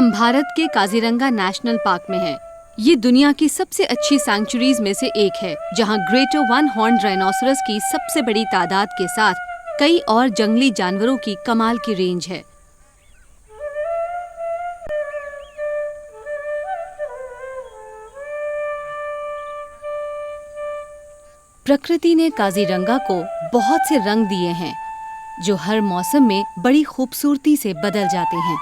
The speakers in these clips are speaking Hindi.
हम भारत के काजीरंगा नेशनल पार्क में हैं। ये दुनिया की सबसे अच्छी सैंक्चुरीज में से एक है, जहां ग्रेटर वन हॉर्न राइनोसरस की सबसे बड़ी तादाद के साथ कई और जंगली जानवरों की कमाल की रेंज है। प्रकृति ने काजीरंगा को बहुत से रंग दिए हैं, जो हर मौसम में बड़ी खूबसूरती से बदल जाते हैं।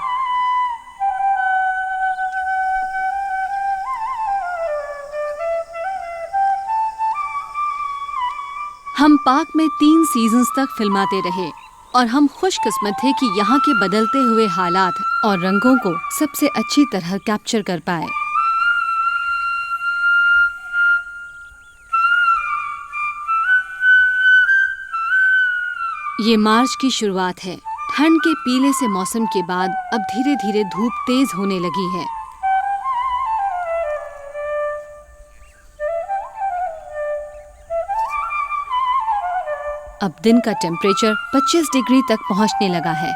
हम पार्क में 3 सीजन्स तक फिल्माते रहे और हम खुशकिस्मत थे कि यहाँ के बदलते हुए हालात और रंगों को सबसे अच्छी तरह कैप्चर कर पाए। ये मार्च की शुरुआत है। ठंड के पीले से मौसम के बाद अब धीरे धीरे धूप तेज होने लगी है। अब दिन का टेम्परेचर 25 डिग्री तक पहुंचने लगा है।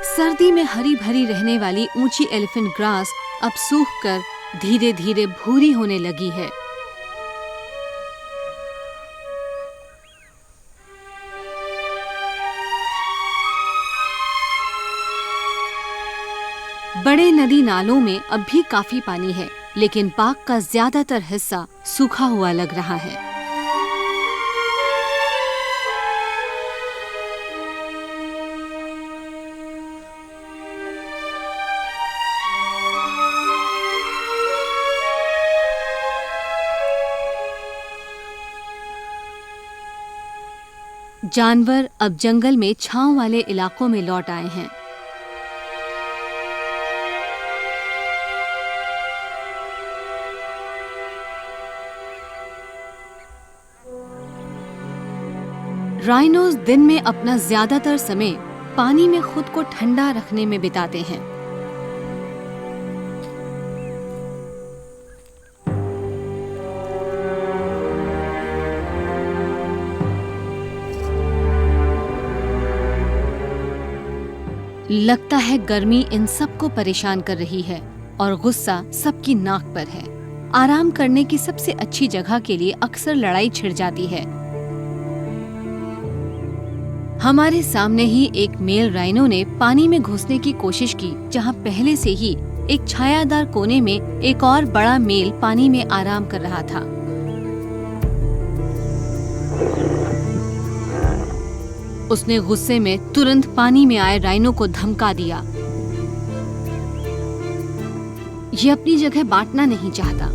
सर्दी में हरी भरी रहने वाली ऊंची एलिफेंट ग्रास अब सूखकर धीरे धीरे भूरी होने लगी है। बड़े नदी नालों में अब भी काफी पानी है, लेकिन पार्क का ज्यादातर हिस्सा सूखा हुआ लग रहा है। जानवर अब जंगल में छांव वाले इलाकों में लौट आए हैं। राइनोस दिन में अपना ज्यादातर समय पानी में खुद को ठंडा रखने में बिताते हैं। लगता है गर्मी इन सबको परेशान कर रही है और गुस्सा सबकी नाक पर है। आराम करने की सबसे अच्छी जगह के लिए अक्सर लड़ाई छिड़ जाती है। हमारे सामने ही एक मेल राइनो ने पानी में घुसने की कोशिश की, जहां पहले से ही एक छायादार कोने में एक और बड़ा मेल पानी में आराम कर रहा था। उसने गुस्से में तुरंत पानी में आए राइनो को धमका दिया। ये अपनी जगह बांटना नहीं चाहता।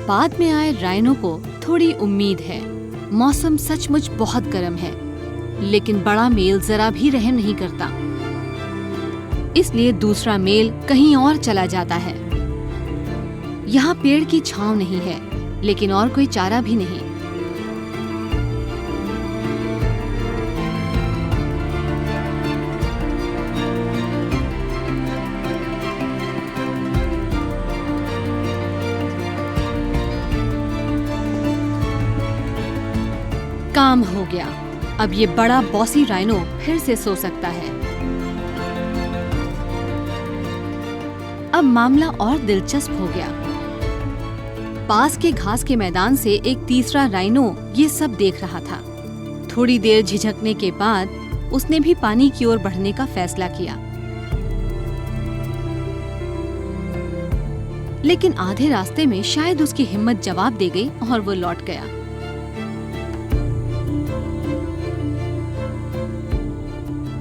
बाद में आए राइनो को थोड़ी उम्मीद है। मौसम सचमुच बहुत गर्म है, लेकिन बड़ा मेल जरा भी रहम नहीं करता। इसलिए दूसरा मेल कहीं और चला जाता है। यहाँ पेड़ की छांव नहीं है, लेकिन और कोई चारा भी नहीं। काम हो गया। अब ये बड़ा बॉसी राइनो फिर से सो सकता है। अब मामला और दिलचस्प हो गया। पास के घास के मैदान से एक तीसरा राइनो ये सब देख रहा था। थोड़ी देर झिझकने के बाद उसने भी पानी की ओर बढ़ने का फैसला किया, लेकिन आधे रास्ते में शायद उसकी हिम्मत जवाब दे गई और वो लौट गया।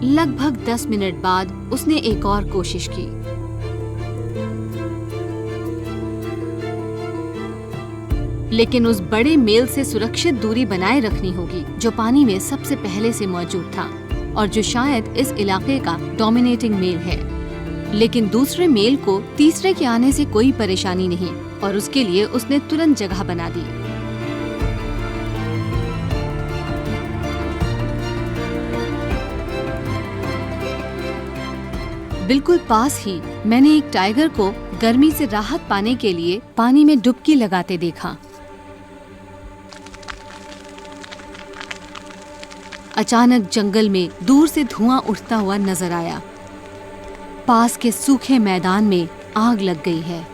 लगभग 10 मिनट बाद उसने एक और कोशिश की। लेकिन उस बड़े मेल से सुरक्षित दूरी बनाए रखनी होगी, जो पानी में सबसे पहले से मौजूद था और जो शायद इस इलाके का डोमिनेटिंग मेल है। लेकिन दूसरे मेल को तीसरे के आने से कोई परेशानी नहीं और उसके लिए उसने तुरंत जगह बना दी। बिल्कुल पास ही मैंने एक टाइगर को गर्मी से राहत पाने के लिए पानी में डुबकी लगाते देखा। अचानक जंगल में दूर से धुआं उठता हुआ नजर आया। पास के सूखे मैदान में आग लग गई है।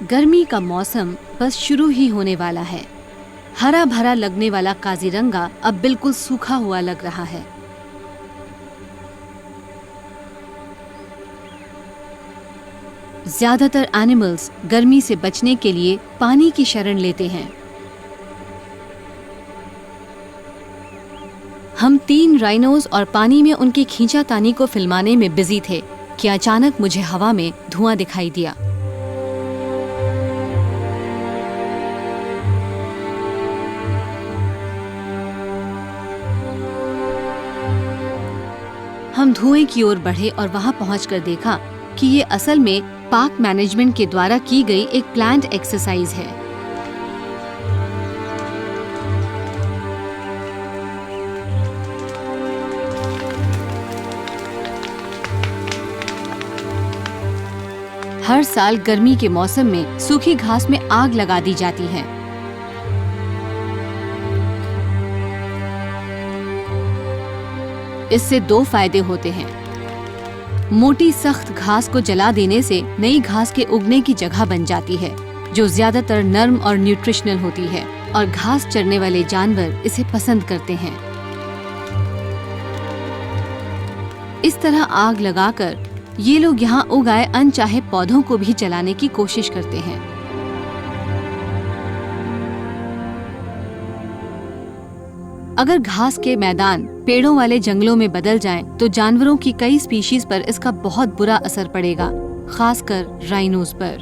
गर्मी का मौसम बस शुरू ही होने वाला है। हरा भरा लगने वाला काजीरंगा अब बिल्कुल सूखा हुआ लग रहा है। ज्यादातर एनिमल्स गर्मी से बचने के लिए पानी की शरण लेते हैं। हम 3 राइनोज और पानी में उनकी खींचातानी को फिल्माने में बिजी थे कि अचानक मुझे हवा में धुआं दिखाई दिया। हम धुएं की ओर बढ़े और वहां पहुंचकर देखा कि ये असल में पार्क मैनेजमेंट के द्वारा की गई एक प्लान्ड एक्सरसाइज है। हर साल गर्मी के मौसम में सूखी घास में आग लगा दी जाती है। इससे 2 फायदे होते हैं। मोटी सख्त घास को जला देने से नई घास के उगने की जगह बन जाती है, जो ज्यादातर नर्म और न्यूट्रिशनल होती है, और घास चरने वाले जानवर इसे पसंद करते हैं। इस तरह आग लगाकर ये लोग यहाँ उगाए अनचाहे पौधों को भी जलाने की कोशिश करते हैं। अगर घास के मैदान पेड़ों वाले जंगलों में बदल जाएं, तो जानवरों की कई स्पीशीज पर इसका बहुत बुरा असर पड़ेगा, खासकर राइनोज पर।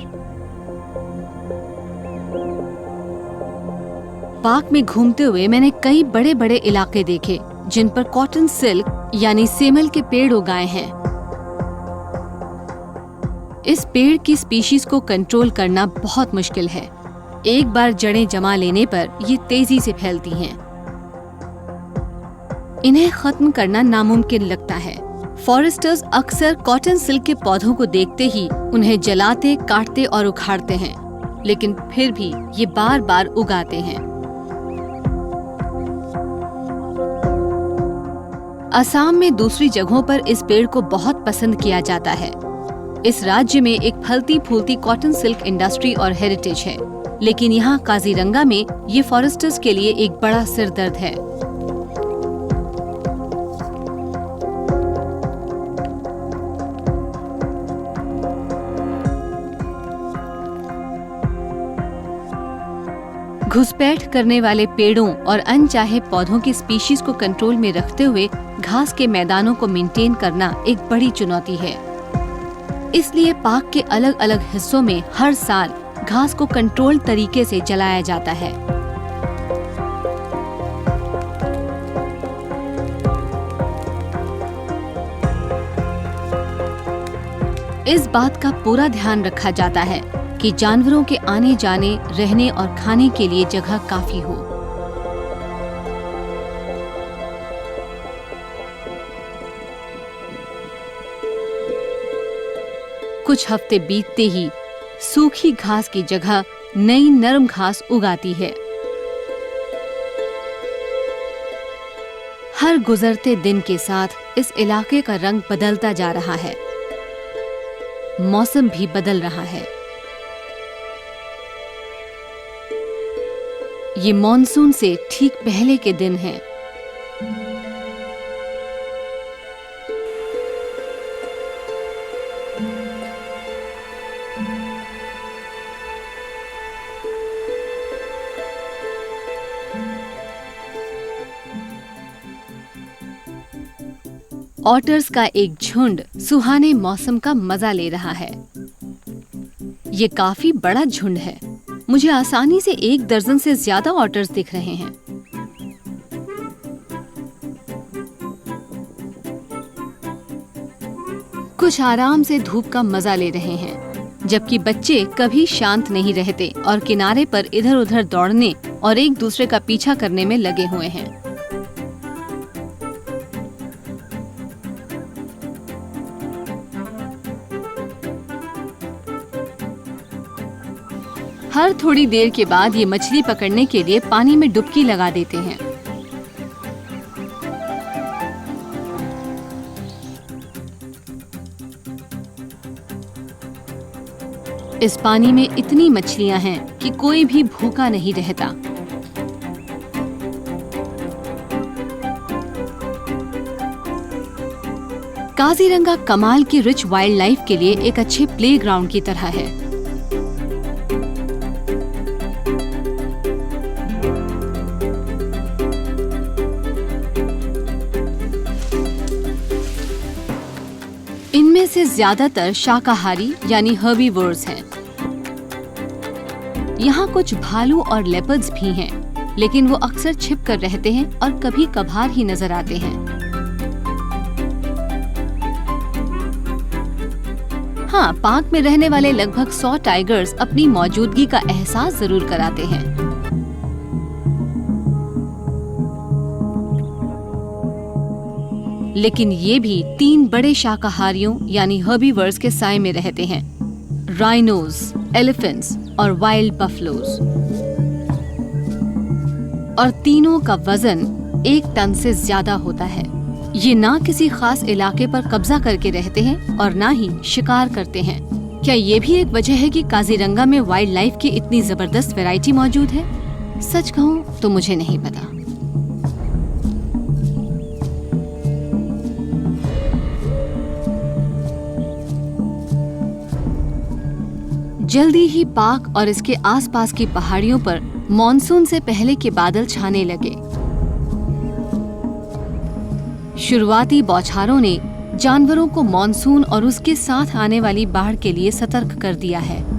पार्क में घूमते हुए मैंने कई बड़े बड़े इलाके देखे जिन पर कॉटन सिल्क यानी सेमल के पेड़ उगाए हैं। इस पेड़ की स्पीशीज को कंट्रोल करना बहुत मुश्किल है। एक बार जड़ें जमा लेने पर ये तेजी से फैलती हैं। इन्हें खत्म करना नामुमकिन लगता है। फॉरेस्टर्स अक्सर कॉटन सिल्क के पौधों को देखते ही उन्हें जलाते, काटते और उखाड़ते हैं, लेकिन फिर भी ये बार बार उगाते हैं। असम में दूसरी जगहों पर इस पेड़ को बहुत पसंद किया जाता है। इस राज्य में एक फलती फूलती कॉटन सिल्क इंडस्ट्री और हेरिटेज है, लेकिन यहाँ काजीरंगा में ये फॉरेस्टर्स के लिए एक बड़ा सिरदर्द है। घुसपैठ करने वाले पेड़ों और अनचाहे पौधों की स्पीशीज को कंट्रोल में रखते हुए घास के मैदानों को मेंटेन करना एक बड़ी चुनौती है। इसलिए पार्क के अलग अलग हिस्सों में हर साल घास को कंट्रोल तरीके से जलाया जाता है। इस बात का पूरा ध्यान रखा जाता है कि जानवरों के आने जाने, रहने और खाने के लिए जगह काफी हो। कुछ हफ्ते बीतते ही सूखी घास की जगह नई नरम घास उगाती है। हर गुजरते दिन के साथ इस इलाके का रंग बदलता जा रहा है। मौसम भी बदल रहा है। ये मॉनसून से ठीक पहले के दिन हैं। ऑटर्स का एक झुंड सुहाने मौसम का मजा ले रहा है। ये काफी बड़ा झुंड है। मुझे आसानी से 1 दर्जन से ज्यादा ऑटर्स दिख रहे हैं। कुछ आराम से धूप का मजा ले रहे हैं, जबकि बच्चे कभी शांत नहीं रहते और किनारे पर इधर उधर दौड़ने और एक दूसरे का पीछा करने में लगे हुए हैं। हर थोड़ी देर के बाद ये मछली पकड़ने के लिए पानी में डुबकी लगा देते हैं। इस पानी में इतनी मछलियां हैं कि कोई भी भूखा नहीं रहता। काजीरंगा कमाल की रिच वाइल्ड लाइफ के लिए एक अच्छे प्लेग्राउंड की तरह है। इनमें से ज्यादातर शाकाहारी यानी हर्बीवोर्स हैं। यहाँ कुछ भालू और लेपर्ड्स भी हैं, लेकिन वो अक्सर छिप कर रहते हैं और कभी कभार ही नजर आते हैं। हाँ, पार्क में रहने वाले लगभग 100 टाइगर्स अपनी मौजूदगी का एहसास जरूर कराते हैं। लेकिन ये भी 3 बड़े शाकाहारियों यानी हर्बीवर्स के साए में रहते हैं: राइनोज, एलिफेंट्स और वाइल्ड बफलोज। और तीनों का वजन 1 टन से ज्यादा होता है। ये ना किसी खास इलाके पर कब्जा करके रहते हैं और ना ही शिकार करते हैं। क्या ये भी एक वजह है कि काजीरंगा में वाइल्ड लाइफ की इतनी जबरदस्त वैरायटी मौजूद है? सच कहूँ तो मुझे नहीं पता। जल्दी ही पार्क और इसके आसपास की पहाड़ियों पर मॉनसून से पहले के बादल छाने लगे। शुरुआती बौछारों ने जानवरों को मॉनसून और उसके साथ आने वाली बाढ़ के लिए सतर्क कर दिया है।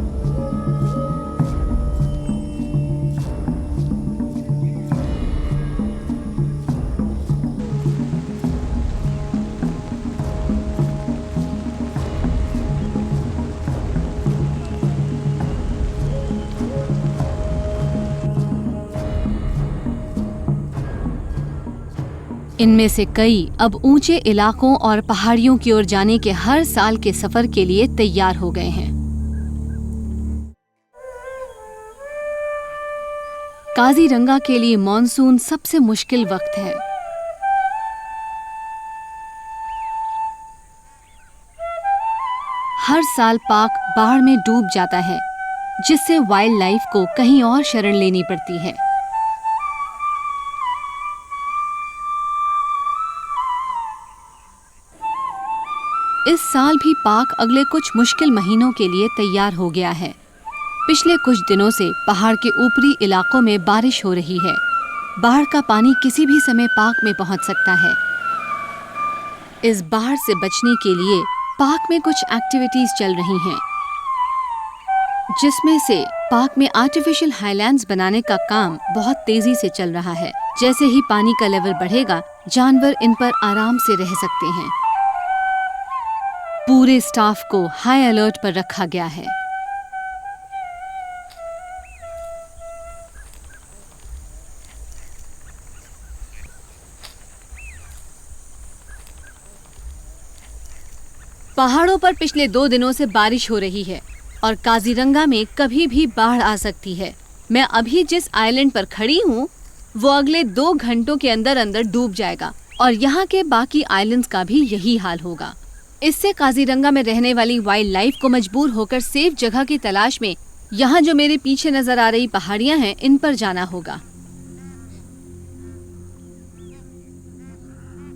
इनमें से कई अब ऊंचे इलाकों और पहाड़ियों की ओर जाने के हर साल के सफर के लिए तैयार हो गए हैं। काजीरंगा के लिए मॉनसून सबसे मुश्किल वक्त है। हर साल पार्क बाढ़ में डूब जाता है, जिससे वाइल्ड लाइफ को कहीं और शरण लेनी पड़ती है। इस साल भी पार्क अगले कुछ मुश्किल महीनों के लिए तैयार हो गया है। पिछले कुछ दिनों से पहाड़ के ऊपरी इलाकों में बारिश हो रही है। बाढ़ का पानी किसी भी समय पार्क में पहुंच सकता है। इस बाढ़ से बचने के लिए पार्क में कुछ एक्टिविटीज चल रही हैं, जिसमें से पार्क में आर्टिफिशियल हाईलैंड्स बनाने का काम बहुत तेजी से चल रहा है। जैसे ही पानी का लेवल बढ़ेगा, जानवर इन पर आराम से रह सकते हैं। पूरे स्टाफ को हाई अलर्ट पर रखा गया है। पहाड़ों पर पिछले 2 दिनों से बारिश हो रही है और काजीरंगा में कभी भी बाढ़ आ सकती है। मैं अभी जिस आइलैंड पर खड़ी हूँ, वो अगले 2 घंटों के अंदर अंदर डूब जाएगा और यहाँ के बाकी आइलैंड्स का भी यही हाल होगा। इससे काजीरंगा में रहने वाली वाइल्ड लाइफ को मजबूर होकर सेफ जगह की तलाश में यहाँ जो मेरे पीछे नजर आ रही पहाड़ियां हैं, इन पर जाना होगा।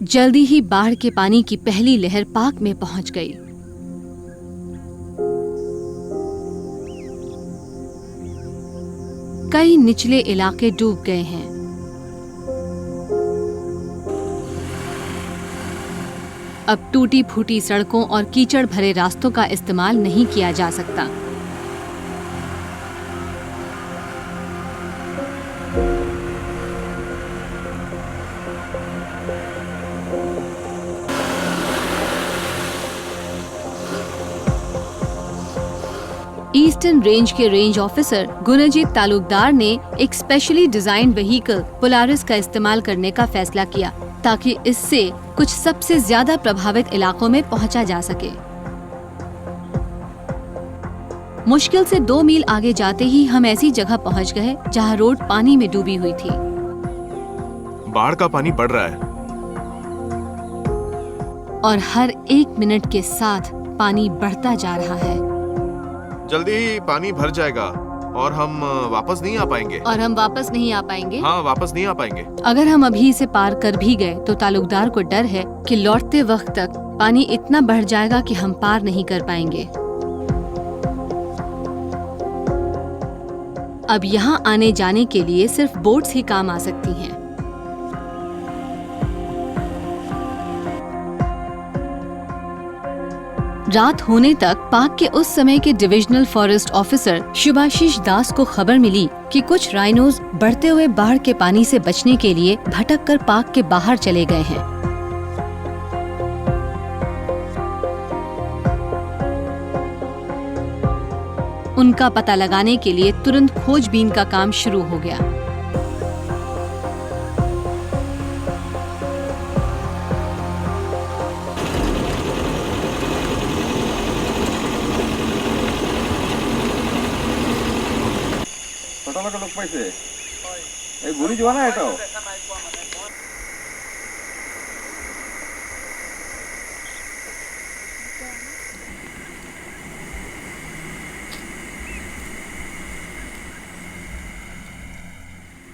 जल्दी ही बाढ़ के पानी की पहली लहर पार्क में पहुंच गई। कई निचले इलाके डूब गए हैं। अब टूटी फूटी सड़कों और कीचड़ भरे रास्तों का इस्तेमाल नहीं किया जा सकता। ईस्टर्न रेंज के रेंज ऑफिसर गुणजीत तालुकदार ने एक स्पेशली डिजाइन व्हीकल पोलारिस का इस्तेमाल करने का फैसला किया, ताकि इससे कुछ सबसे ज्यादा प्रभावित इलाकों में पहुंचा जा सके। मुश्किल से 2 मील आगे जाते ही हम ऐसी जगह पहुंच गए जहां रोड पानी में डूबी हुई थी। बाढ़ का पानी बढ़ रहा है और हर 1 मिनट के साथ पानी बढ़ता जा रहा है। जल्दी ही पानी भर जाएगा और हम वापस नहीं आ पाएंगे। हाँ, वापस नहीं आ पाएंगे। अगर हम अभी इसे पार कर भी गए तो ताल्लुकदार को डर है कि लौटते वक्त तक पानी इतना बढ़ जाएगा कि हम पार नहीं कर पाएंगे। अब यहाँ आने जाने के लिए सिर्फ बोट्स ही काम आ सकती हैं। रात होने तक पाक के उस समय के डिविजनल फॉरेस्ट ऑफिसर शुभाशीष दास को खबर मिली कि कुछ राइनोज बढ़ते हुए बाढ़ के पानी से बचने के लिए भटककर पाक के बाहर चले गए हैं। उनका पता लगाने के लिए तुरंत खोजबीन का काम शुरू हो गया।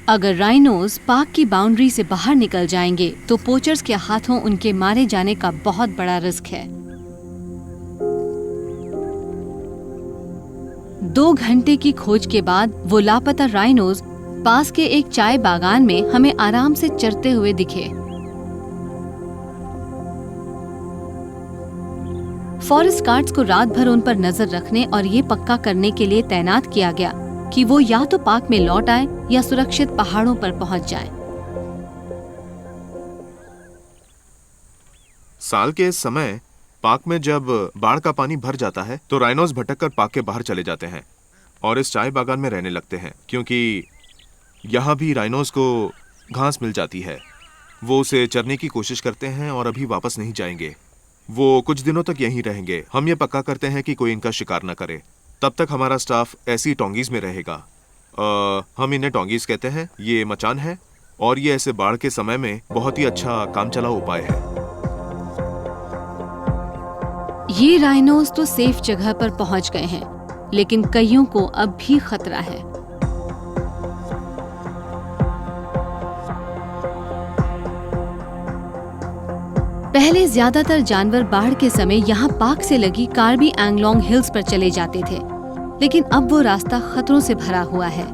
अगर राइनोज पाक की बाउंड्री से बाहर निकल जाएंगे तो पोचर्स के हाथों उनके मारे जाने का बहुत बड़ा रिस्क है। 2 घंटे की खोज के बाद वो लापता राइनोज पास के एक चाय बागान में हमें आराम से चरते हुए दिखे। फॉरेस्ट गार्ड्स को रात भर उन पर नजर रखने और ये पक्का करने के लिए तैनात किया गया कि वो या तो पाक में लौट आए या सुरक्षित पहाड़ों पर पहुंच जाएं। साल के इस समय पाक में जब बाढ़ का पानी भर जाता है तो राइनोज भटककर पाक के बाहर चले जाते हैं और इस चाय बागान में रहने लगते हैं, क्योंकि यहाँ भी राइनोज को घास मिल जाती है। वो उसे चरने की कोशिश करते हैं और अभी वापस नहीं जाएंगे। वो कुछ दिनों तक यहीं रहेंगे। हम ये पक्का करते हैं कि कोई इनका शिकार न करे। तब तक हमारा स्टाफ ऐसी टोंगीज में रहेगा। हम इन्हें टोंगीज कहते हैं। ये मचान है और ये ऐसे बाढ़ के समय में बहुत ही अच्छा काम चला उपाय है। ये राइनोज तो सेफ जगह पर पहुंच गए हैं, लेकिन कईयों को अब भी खतरा है। पहले ज्यादातर जानवर बाढ़ के समय यहाँ पाक से लगी कार्बी एंगलोंग हिल्स पर चले जाते थे, लेकिन अब वो रास्ता खतरों से भरा हुआ है।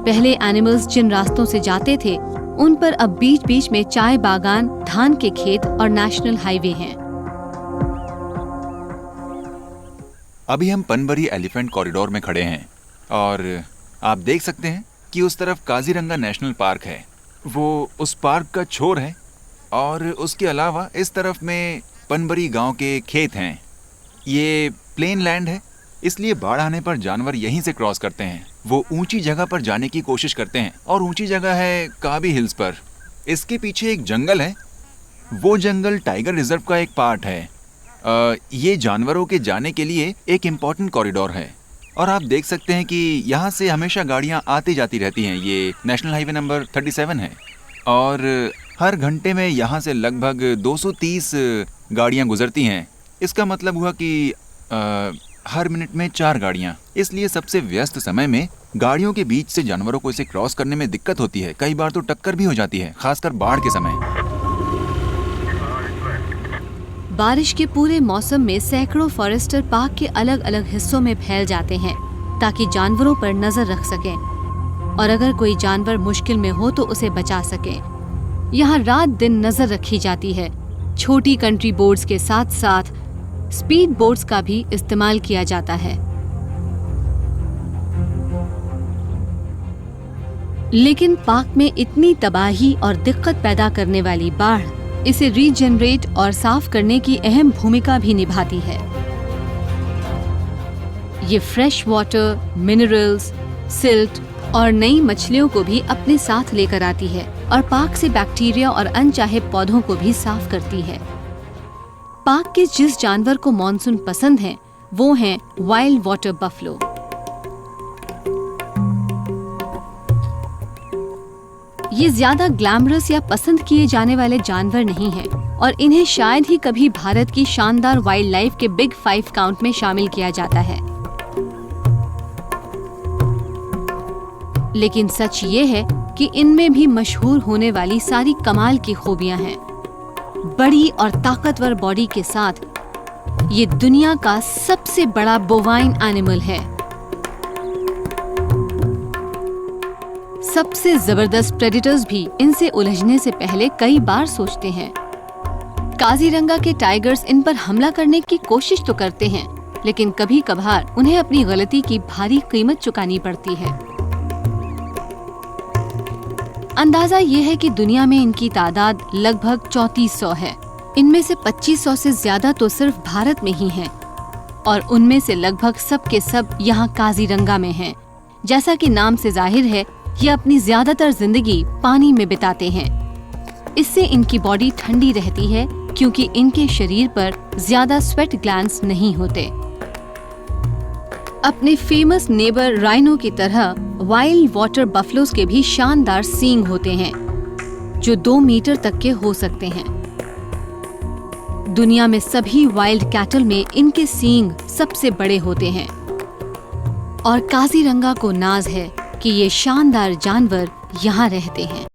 पहले एनिमल्स जिन रास्तों से जाते थे उन पर अब बीच बीच में चाय बागान, धान के खेत और नेशनल हाईवे हैं। अभी हम पनबरी एलिफेंट कॉरिडोर में खड़े हैं और आप देख सकते हैं कि उस तरफ काजीरंगा नेशनल पार्क है। वो उस पार्क का छोर है और उसके अलावा इस तरफ में पनबरी गांव के खेत हैं। ये प्लेन लैंड है, इसलिए बाढ़ आने पर जानवर यहीं से क्रॉस करते हैं। वो ऊंची जगह पर जाने की कोशिश करते हैं और ऊंची जगह है काबी हिल्स पर। इसके पीछे एक जंगल है, वो जंगल टाइगर रिजर्व का एक पार्ट है। ये जानवरों के जाने के लिए एक इम्पोर्टेंट कॉरिडोर है और आप देख सकते हैं कि यहाँ से हमेशा गाड़ियाँ आती जाती रहती हैं। ये नेशनल हाईवे नंबर 37 है और हर घंटे में यहाँ से लगभग 230 गाड़ियाँ गुजरती हैं। इसका मतलब हुआ कि हर मिनट में 4 गाड़ियाँ। इसलिए सबसे व्यस्त समय में गाड़ियों के बीच से जानवरों को इसे क्रॉस करने में दिक्कत होती है। कई बार तो टक्कर भी हो जाती है, खासकर बाढ़ के समय। बारिश के पूरे मौसम में सैकड़ों फॉरेस्टर पार्क के अलग अलग हिस्सों में फैल जाते हैं ताकि जानवरों पर नजर रख सकें और अगर कोई जानवर मुश्किल में हो तो उसे बचा सकें। यहाँ रात दिन नजर रखी जाती है। छोटी कंट्री बोट्स के साथ साथ स्पीड बोट्स का भी इस्तेमाल किया जाता है। लेकिन पाक में इतनी तबाही और दिक्कत पैदा करने वाली बाढ़ इसे रीजनरेट और साफ करने की अहम भूमिका भी निभाती है। ये फ्रेश वाटर, मिनरल्स, सिल्ट और नई मछलियों को भी अपने साथ लेकर आती है और पाक से बैक्टीरिया और अनचाहे पौधों को भी साफ करती है। पाक के जिस जानवर को मॉनसून पसंद है वो हैं वाइल्ड वाटर बफलो। ये ज्यादा ग्लैमरस या पसंद किए जाने वाले जानवर नहीं हैं और इन्हें शायद ही कभी भारत की शानदार वाइल्ड लाइफ के बिग 5 काउंट में शामिल किया जाता है। लेकिन सच ये है कि इनमें भी मशहूर होने वाली सारी कमाल की खूबियां हैं। बड़ी और ताकतवर बॉडी के साथ ये दुनिया का सबसे बड़ा बोवाइन एनिमल है। सबसे जबरदस्त प्रेडेटर्स भी इनसे उलझने से पहले कई बार सोचते हैं। काजीरंगा के टाइगर्स इन पर हमला करने की कोशिश तो करते हैं, लेकिन कभी कभार उन्हें अपनी गलती की भारी कीमत चुकानी पड़ती है। अंदाजा ये है कि दुनिया में इनकी तादाद लगभग 3400 है। इनमें से 2500 से ज्यादा तो सिर्फ भारत में ही हैं और उनमें से लगभग सब के सब यहाँ काजीरंगा में हैं। जैसा कि नाम से जाहिर है, ये अपनी ज्यादातर जिंदगी पानी में बिताते हैं। इससे इनकी बॉडी ठंडी रहती है क्योंकि इनके शरीर पर ज्यादा स्वेट ग्लैंड्स नहीं होते। अपने फेमस नेबर राइनो की तरह वाइल्ड वाटर बफलोस के भी शानदार सींग होते हैं जो 2 मीटर तक के हो सकते हैं। दुनिया में सभी वाइल्ड कैटल में इनके सींग सबसे बड़े होते हैं और काजीरंगा को नाज है कि ये शानदार जानवर यहाँ रहते हैं।